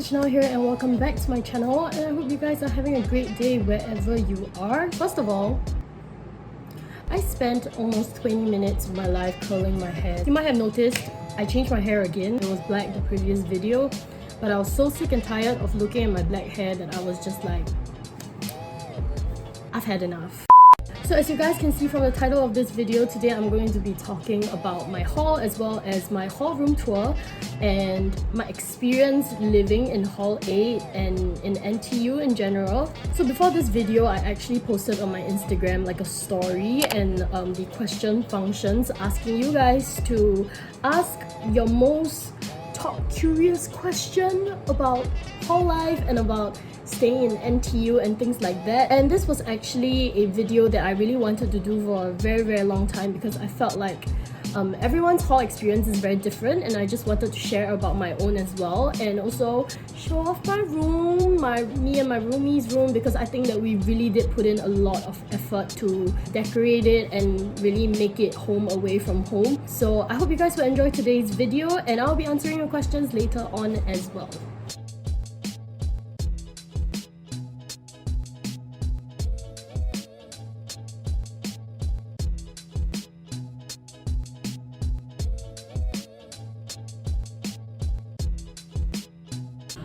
Chanel here and welcome back to my channel, and I hope you guys are having a great day wherever you are. First of all, I spent almost 20 minutes of my life curling my hair. You might have noticed I changed my hair again. It was black the previous video, but I was so sick and tired of looking at my black hair that I was just like, I've had enough. So as you guys can see from the title of this video, today I'm going to be talking about my haul as well as my hall room tour and my experience living in Hall 8 and in NTU in general. So before this video, I actually posted on my Instagram like a story and the question functions asking you guys to ask your most top curious question about hall life and about staying in NTU and things like that. And this was actually a video that I really wanted to do for a very long time because I felt like everyone's hall experience is very different, and I just wanted to share about my own as well, and also show off my room, me and my roomie's room, because I think that we really did put in a lot of effort to decorate it and really make it home away from home. So I hope you guys will enjoy today's video, and I'll be answering your questions later on as well.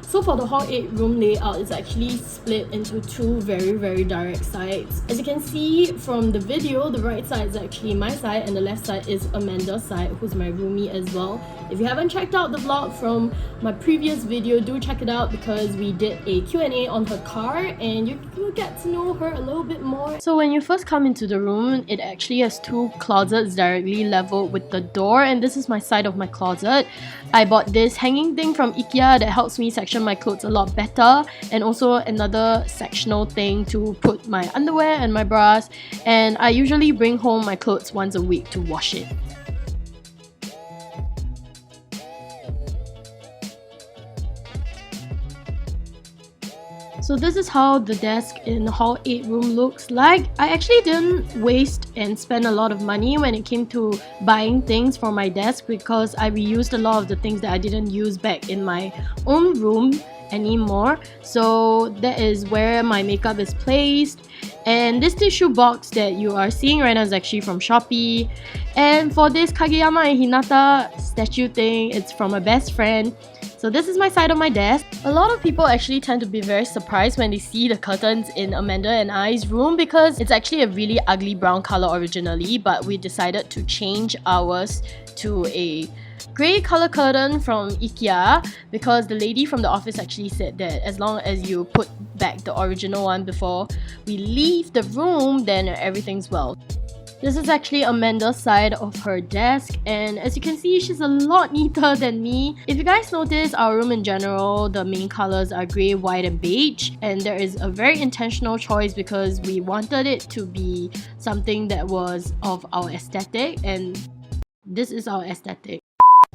So for the Hall 8 room layout, it's actually split into two very direct sides. As you can see from the video, the right side is actually my side and the left side is Amanda's side, who's my roomie as well. If you haven't checked out the vlog from my previous video, do check it out because we did a Q&A on her car and you will get to know her a little bit more. So when you first come into the room, it actually has two closets directly leveled with the door, and this is my side of my closet. I bought this hanging thing from IKEA that helps me section my clothes a lot better, and also another sectional thing to put my underwear and my bras, and I usually bring home my clothes once a week to wash it. So this is how the desk in Hall 8 room looks like. I actually didn't waste and spend a lot of money when it came to buying things for my desk because I reused a lot of the things that I didn't use back in my own room anymore. So that is where my makeup is placed. And this tissue box that you are seeing right now is actually from Shopee. And for this Kageyama and Hinata statue thing, it's from a best friend. So this is my side of my desk. A lot of people actually tend to be very surprised when they see the curtains in Amanda and I's room because it's actually a really ugly brown color originally, but we decided to change ours to a grey color curtain from IKEA because the lady from the office actually said that as long as you put back the original one before we leave the room, then everything's well. This is actually Amanda's side of her desk, and as you can see, she's a lot neater than me. If you guys notice, our room in general, the main colors are grey, white and beige, and there is a very intentional choice because we wanted it to be something that was of our aesthetic, and this is our aesthetic.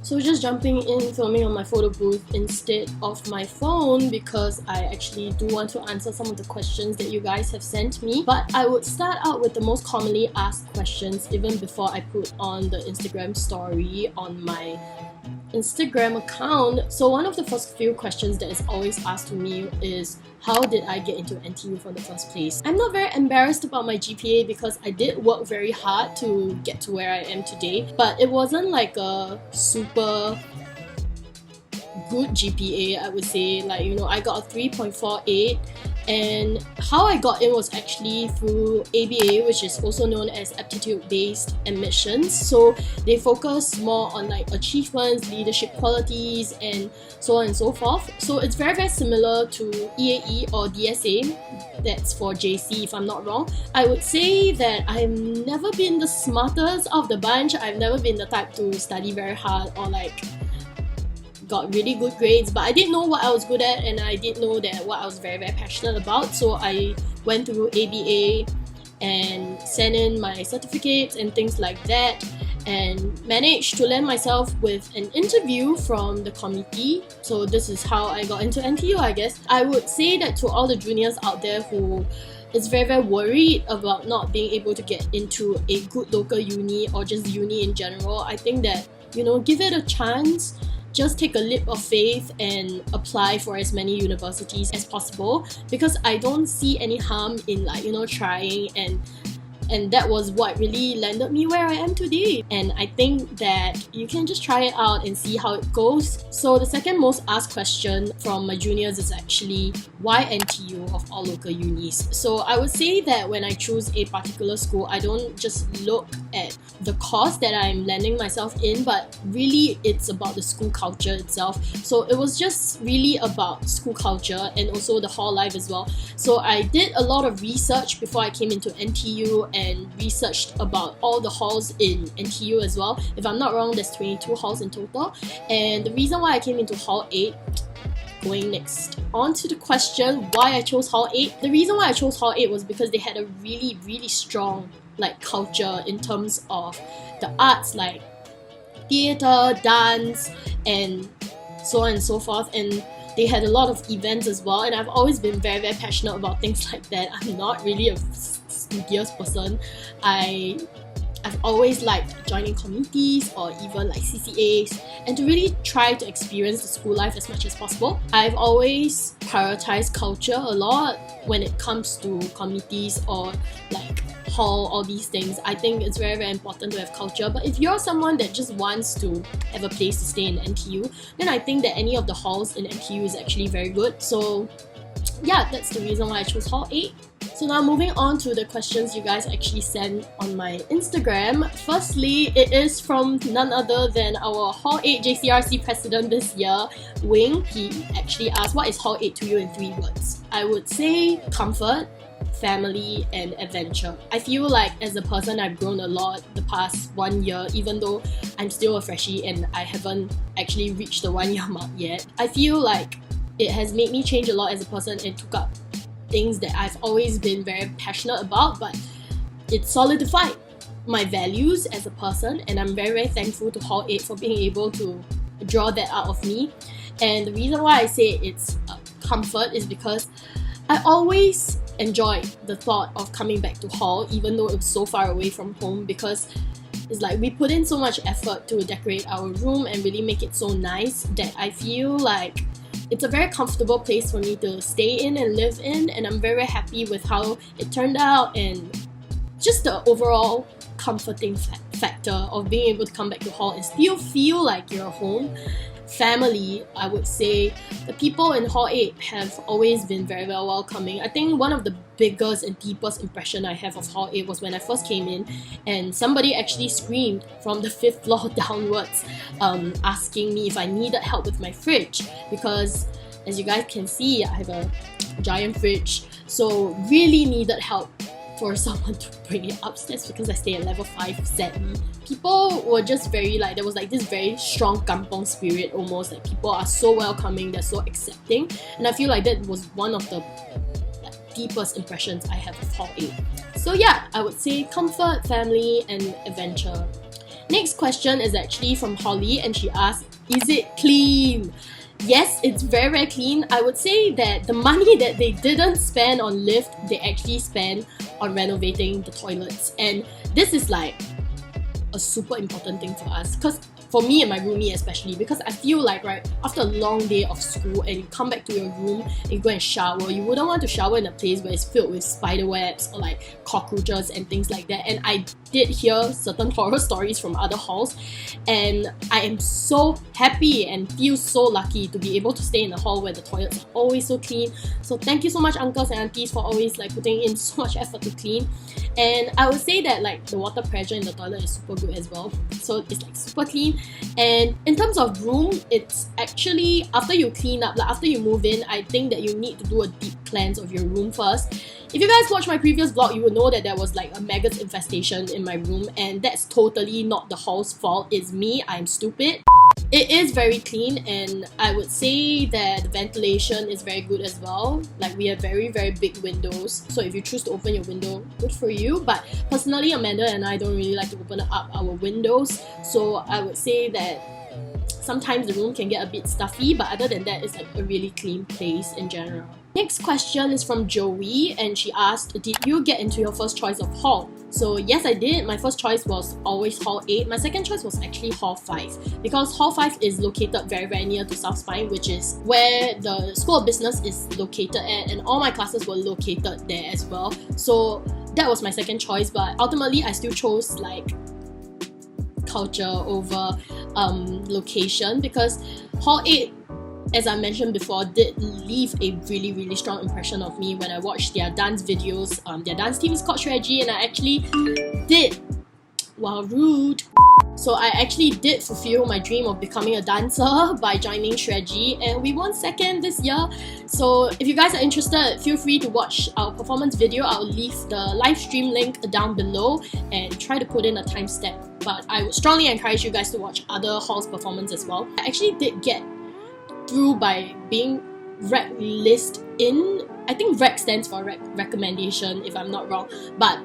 So just jumping in, filming on my photo booth instead of my phone because I actually do want to answer some of the questions that you guys have sent me. But I would start out with the most commonly asked questions even before I put on the Instagram story on my Instagram account. So one of the first few questions that is always asked to me is, how did I get into NTU for the first place? I'm not very embarrassed about my GPA because I did work very hard to get to where I am today, but it wasn't like a super good GPA, I would say. Like, you know, I got a 3.48, and how I got in was actually through ABA, which is also known as aptitude-based admissions. So they focus more on like achievements, leadership qualities, and so on and so forth. So it's very similar to EAE or DSA, that's for JC if I'm not wrong. I would say that I've never been the smartest of the bunch. I've never been the type to study very hard or like got really good grades, but I did know what I was good at and I did know that what I was very passionate about. So I went through ABA and sent in my certificates and things like that, and managed to land myself with an interview from the committee. So this is how I got into NTU, I guess. I would say that to all the juniors out there who is very worried about not being able to get into a good local uni or just uni in general, I think that, you know, give it a chance. just take a leap of faith and apply for as many universities as possible, because I don't see any harm in, like, trying, and that was what really landed me where I am today. And I think that you can just try it out and see how it goes. So the second most asked question from my juniors is actually, why NTU of all local unis? So I would say that when I choose a particular school, I don't just look at the course that I'm landing myself in, but really it's about the school culture itself. So it was just really about school culture and also the hall life as well. So I did a lot of research before I came into NTU and researched about all the halls in NTU as well. If I'm not wrong, there's 22 halls in total. And the reason why I came into Hall 8, going next on to the question why I chose Hall 8. The reason why I chose Hall 8 was because they had a really, really strong culture in terms of the arts, like theatre, dance, and so on and so forth. And they had a lot of events as well, and I've always been very, very passionate about things like that. I'm not really a studious person. I've always liked joining committees or even CCAs, and to really try to experience the school life as much as possible. I've always prioritized culture a lot when it comes to committees or hall, all these things. I think it's very, very important to have culture. But if you're someone that just wants to have a place to stay in NTU, then I think that any of the halls in NTU is actually very good. So yeah, that's the reason why I chose Hall 8. So now moving on to the questions you guys actually sent on my Instagram. Firstly, it is from none other than our Hall 8 JCRC president this year, Wing. He actually asked, what is Hall 8 to you in 3 words? I would say comfort, family, and adventure. I feel like as a person I've grown a lot the past 1 year, even though I'm still a freshie and I haven't actually reached the 1 year mark yet. I feel like it has made me change a lot as a person and took up things that I've always been very passionate about, but it solidified my values as a person, and I'm very, very thankful to Hall 8 for being able to draw that out of me. And the reason why I say it's comfort is because I always enjoyed the thought of coming back to Hall, even though it was so far away from home, because it's like we put in so much effort to decorate our room and really make it so nice that I feel like it's a very comfortable place for me to stay in and live in, and I'm very, very happy with how it turned out and just the overall comforting factor of being able to come back to Hall and still feel like you're home. Family, I would say the people in Hall 8 have always been very, very welcoming. I think one of the biggest and deepest impression I have of Hall 8 was when I first came in and somebody actually screamed from the 5th floor downwards, asking me if I needed help with my fridge, because as you guys can see, I have a giant fridge, so really needed help for someone to bring it upstairs because I stay at level 5, sadly. People were just very there was this very strong kampong spirit almost, people are so welcoming, they're so accepting, and I feel like that was one of the deepest impressions I have of Hall 8. So yeah, I would say comfort, family, and adventure. Next question is actually from Holly, and she asked, is it clean? Yes, it's very, very clean. I would say that the money that they didn't spend on lift, they actually spent on renovating the toilets. And this is a super important thing for us, because for me and my roomie especially, because I feel like after a long day of school and you come back to your room and you go and shower, you wouldn't want to shower in a place where it's filled with spider webs or cockroaches and things like that. And I did hear certain horror stories from other halls, and I am so happy and feel so lucky to be able to stay in a hall where the toilets are always so clean. So thank you so much, uncles and aunties, for always putting in so much effort to clean. And I would say that the water pressure in the toilet is super good as well, so it's super clean. And in terms of room, it's actually after you clean up, after you move in, I think that you need to do a deep cleanse of your room first. If you guys watched my previous vlog, you would know that there was a maggot infestation in my room, and that's totally not the hall's fault. It's me, I'm stupid. It is very clean, and I would say that the ventilation is very good as well. We have very, very big windows, so if you choose to open your window, good for you. But personally, Amanda and I don't really like to open up our windows, so I would say that sometimes the room can get a bit stuffy, but other than that, it's like a really clean place in general. Next question is from Joey, and she asked, did you get into your first choice of hall? So yes, I did. My first choice was always Hall 8. My second choice was actually Hall 5, because Hall 5 is located very, very near to South Spine, which is where the School of Business is located at, and all my classes were located there as well. So that was my second choice, but ultimately I still chose like culture over location, because Hall 8, as I mentioned before, did leave a really, really strong impression of me when I watched their dance videos. Their dance team is called Jiejie, and I actually did, wow, rude. So I actually did fulfill my dream of becoming a dancer by joining Jiejie, and we won second this year. So if you guys are interested, feel free to watch our performance video. I'll leave the live stream link down below and try to put in a timestamp. But I would strongly encourage you guys to watch other halls' performance as well. I actually did get through by being rec list in. I think rec stands for recommendation if I'm not wrong, but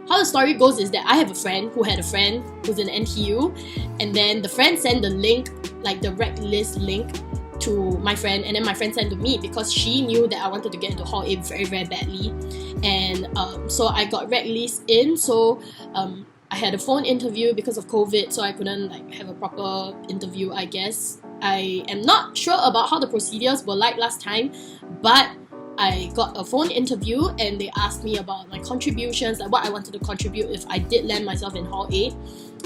how the story goes is that I have a friend who had a friend who's in NTU, and then the friend sent the link, like the rec list link, to my friend, and then my friend sent to me because she knew that I wanted to get into Hall 8 very, very badly. And so I got rec list in. So I had a phone interview because of COVID, so I couldn't like have a proper interview, I guess. I am not sure about how the procedures were like last time, but I got a phone interview and they asked me about my contributions, like what I wanted to contribute if I did land myself in Hall 8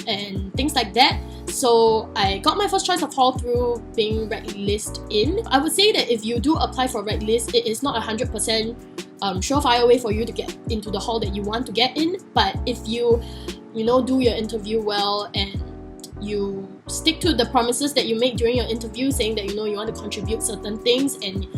and things like that. So I got my first choice of hall through being rec list in. I would say that if you do apply for rec list, it is not 100% surefire way for you to get into the hall that you want to get in. But if you do your interview well and you stick to the promises that you make during your interview, saying that you want to contribute certain things, and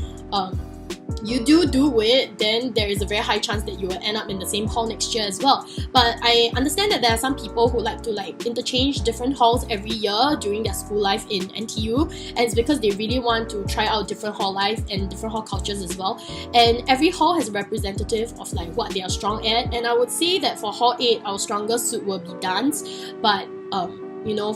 you do it, then there is a very high chance that you will end up in the same hall next year as well. But I understand that there are some people who like to interchange different halls every year during their school life in NTU, and it's because they really want to try out different hall life and different hall cultures as well. And every hall has a representative of like what they are strong at, and I would say that for Hall 8, our strongest suit will be dance, but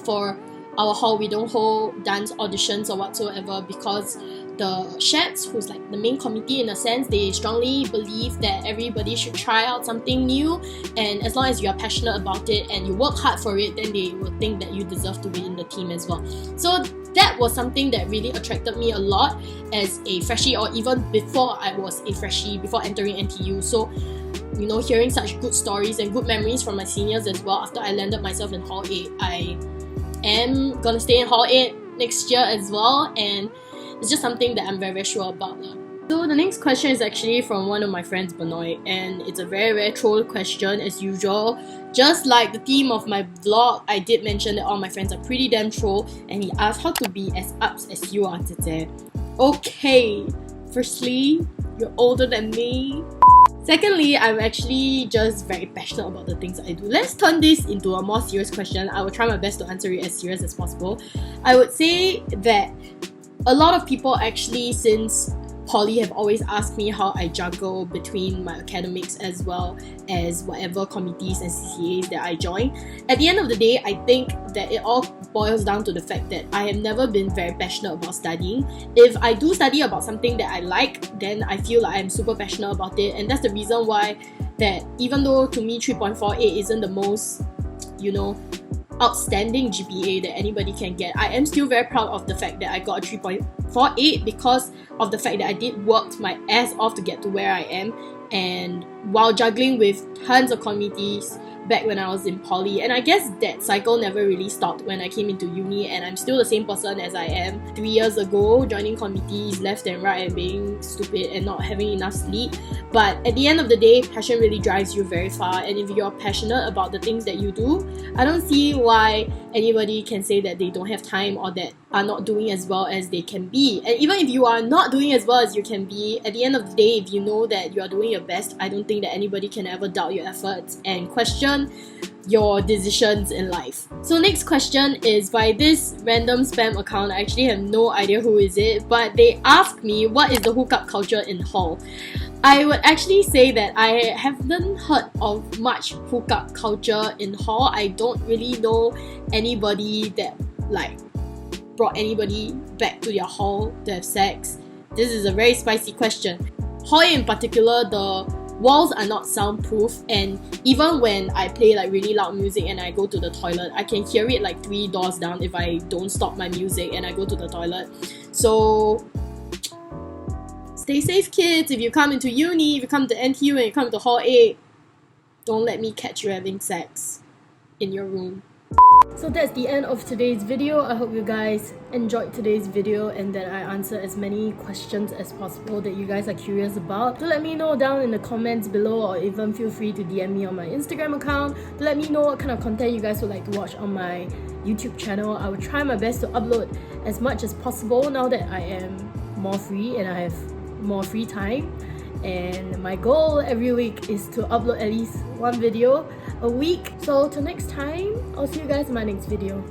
for our hall, we don't hold dance auditions or whatsoever, because the Shats, who's like the main committee in a sense, they strongly believe that everybody should try out something new, and as long as you are passionate about it and you work hard for it, then they will think that you deserve to be in the team as well. So that was something that really attracted me a lot as a freshie, or even before I was a freshie, before entering NTU. So hearing such good stories and good memories from my seniors as well after I landed myself in Hall 8, I am gonna stay in Hall 8 next year as well, and it's just something that I'm very, very sure about. So the next question is actually from one of my friends, Benoit, and it's a very, very troll question as usual. Just like the theme of my vlog, I did mention that all my friends are pretty damn troll, and he asked how to be as ups as you are today. Okay, firstly, you're older than me. Secondly, I'm actually just very passionate about the things I do. Let's turn this into a more serious question. I will try my best to answer it as serious as possible. I would say that a lot of people actually since poly have always asked me how I juggle between my academics as well as whatever committees and CCAs that I join. At the end of the day, I think that it all boils down to the fact that I have never been very passionate about studying. If I do study about something that I like, then I feel like I'm super passionate about it, and that's the reason why that even though to me 3.48 isn't the most, outstanding GPA that anybody can get, I am still very proud of the fact that I got a 3.48 because of the fact that I did work my ass off to get to where I am, and while juggling with tons of committees back when I was in poly. And I guess that cycle never really stopped when I came into uni, and I'm still the same person as I am 3 years ago, joining committees left and right and being stupid and not having enough sleep. But at the end of the day, passion really drives you very far, and if you're passionate about the things that you do, I don't see why anybody can say that they don't have time or that are not doing as well as they can be. And even if you are not doing as well as you can be, at the end of the day, if you know that you are doing your best, I don't think that anybody can ever doubt your efforts and question your decisions in life. So next question is by this random spam account. I actually have no idea who is it, but they asked me what is the hookup culture in hall. I would actually say that I haven't heard of much hookup culture in hall. I don't really know anybody that brought anybody back to their hall to have sex? This is a very spicy question. Hall in particular, the walls are not soundproof, and even when I play like really loud music and I go to the toilet, I can hear it like 3 doors down if I don't stop my music and I go to the toilet. So stay safe, kids. If you come into uni, if you come to NTU and you come to Hall 8, don't let me catch you having sex in your room. So that's the end of today's video. I hope you guys enjoyed today's video and that I answered as many questions as possible that you guys are curious about. Do let me know down in the comments below, or even feel free to DM me on my Instagram account to let me know what kind of content you guys would like to watch on my YouTube channel. I will try my best to upload as much as possible now that I am more free and I have more free time. And my goal every week is to upload at least 1 video a week. So till next time, I'll see you guys in my next video.